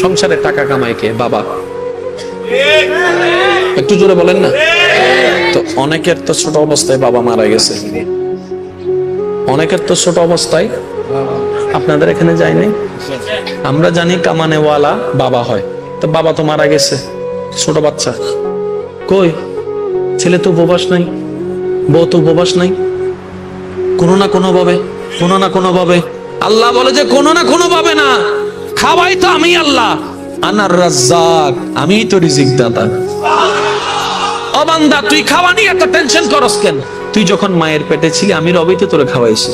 সংসারে টাকা কামায় কে? বাবা। একটু জোরে বলেন না। তো অনেকের তো ছোট অবস্থায় বাবা মারা গেছে, অনেকের তো ছোট অবস্থায়, আপনাদের এখানে যায় নাই? আমরা জানি কামানেওয়ালা বাবা হয়, তো বাবা তো মারা গেছে, ছোট বাচ্চা কই? ছেলে তো উপবাস নাই, বউ তো উপবাস নাই, কোনো না কোনো ভাবে, কোনো না কোনো ভাবে আল্লাহ বলে যে কোনো না কোনো ভাবে না, খাওয়াই তো আমি আল্লাহ, আনার রাজ্জাক, আমিই তো রিজিক দাতা। ও বান্দা, তুই খাওয়া নিয়ে এত টেনশন করস কেন? তুই যখন মায়ের পেটে ছিলি আমি রবি তো তোরে খাওয়াইছি।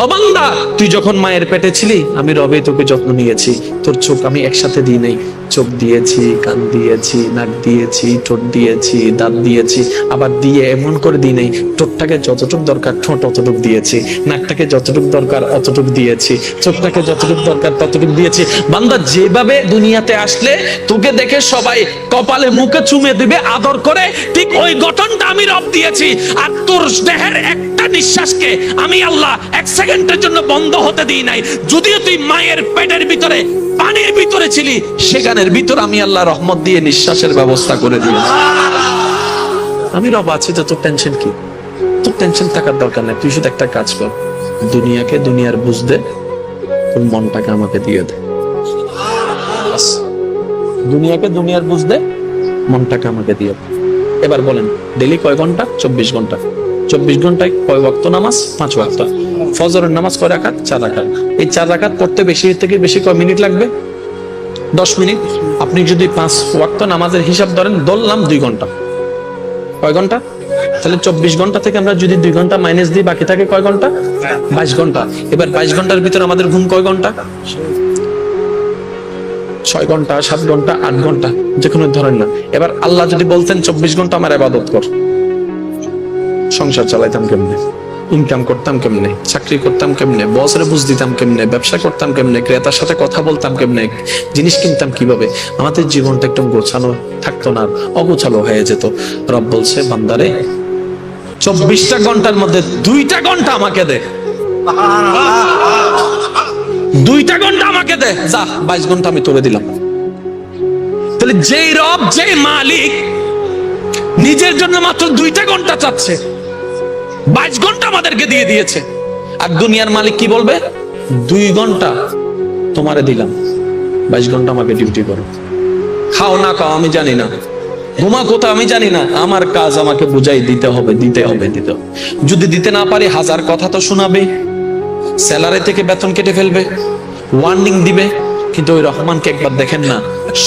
ও বান্দা, তুই যখন মায়ের পেটে ছিলি আমি রবে তোকে যত্ন নিয়েছি। তোর চোখ আমি একসাথে দিই নাই, চোখ দিয়েছি, কান দিয়েছি, নাক দিয়েছি, ঠোঁট দিয়েছি, দাঁত দিয়েছি, আবার দিয়ে এমন করে দিই নাই, ঠোঁটটাকে যতটুক দরকার ঠোঁট অতটুক দিয়েছি, নাকটাকে যতটুক দরকার অতটুক দিয়েছি, চোখটাকে যতটুক দরকার ততটুক দিয়েছি। বান্দা, যেভাবে দুনিয়াতে আসলে তোকে দেখে সবাই কপালে মুখে চুমে দিবে আদর করে, ঠিক ওই গঠনটা আমি রব দিয়েছি। আর তোর দেহের একটা নিঃশ্বাসকে আমি আল্লাহ এক সেকেন্ডের জন্য বন্ধ হতে দিই নাই। যদিও তুই মায়ের পেটের ভিতরে পানির ভিতরে ছিলি, সেখানের ভিতর আমি আল্লাহ রহমত দিয়ে নিঃশ্বাসের ব্যবস্থা করে দিয়েছি। আমি রব আছি, তো তোর টেনশন কি? তোর টেনশন থাকার দরকার নাই। তুই শুধু একটা কাজ কর, দুনিয়াকে দুনিয়ার বুঝ দে, তোর মনটাকে আমাকে দিয়ে দে। দুনিয়াকে দুনিয়ার বুঝ দে, মনটাকে আমাকে দিয়ে দে। এবার বলেন, ডেলি কয় ঘন্টা? 24 ঘন্টা। 24 ঘন্টায় কয় ওয়াক্ত নামাজ? 5 ওয়াক্ত। ফজরের নামাজ কয় রাকাত? 4 রাকাত। এই 4 রাকাত পড়তে বেশি থেকে বেশি কয় মিনিট লাগবে? 10 মিনিট। আপনি যদি 5 ওয়াক্ত নামাজের হিসাব ধরেন, ধরলাম 2 ঘন্টা। কয় ঘন্টা? তাহলে 24 ঘন্টা থেকে আমরা যদি 2 ঘন্টা মাইনাস দিই, বাকি থাকে কয় ঘন্টা? 22 ঘন্টা। এবার 22 ঘন্টার ভিতরে আমাদের ঘুম কয় ঘন্টা? 6 ঘন্টা, 7 ঘন্টা, 8 ঘন্টা, যে কোনো ধরেন না। এবার আল্লাহ যদি বলতেন 24 ঘন্টা আমার ইবাদত কর, সংসার চালাইতাম কেমনে? ইনকাম করতাম কেমনে? চাকরি করতাম কেমনে? বসরে বুঝ দিতাম কেমনে? ব্যবসা করতাম কেমনে? ক্রেতার সাথে কথা বলতাম কেমনে? জিনিস কিনতাম কিভাবে? আমাদের জীবনটা একদম গোছানো থাকতো না, অগোছালো হয়ে যেত। রব বলছে, বান্দারে 24টা ঘন্টার মধ্যে 2টা ঘন্টা আমাকে দে, 2টা ঘন্টা আমাকে দে, যা 22 ঘন্টা আমি তোরে দিলাম। তাহলে যেই রব, যেই মালিক নিজের জন্য মাত্র 2টা ঘন্টা চাচ্ছে, 22 ঘন্টা আমাদেরকে দিয়ে দিয়েছে। আর দুনিয়ার মালিক কি বলবে? 2 ঘন্টা তোমারে দিলাম, 22 ঘন্টা আমাকে ডিউটি করো। খাও না খাও আমি জানি না, ঘুমা কোথা আমি জানি না, আমার কাজ আমাকে বুঝাই দিতে হবে, দিতে হবে, দিতে হবে। যদি দিতে না পারি 1000 কথা তো শোনাবে, স্যালারি থেকে বেতন কেটে ফেলবে, ওয়ার্নিং দিবে। কিন্তু ওই রহমানকে একবার দেখেন না,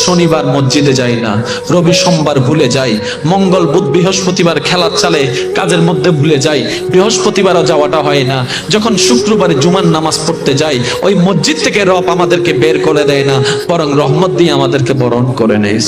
শনিবার মসজিদে যাই না, রবি সোমবার ভুলে যাই, মঙ্গল বুধ বৃহস্পতিবার খেলার চালে কাজের মধ্যে ভুলে যাই, বৃহস্পতিবারও যাওয়াটা হয় না। যখন শুক্রবারে জুমার নামাজ পড়তে যাই, ওই মসজিদ থেকে রব আমাদেরকে বের করে দেয় না, বরং রহমত দিয়ে আমাদেরকে বরণ করে নেয়।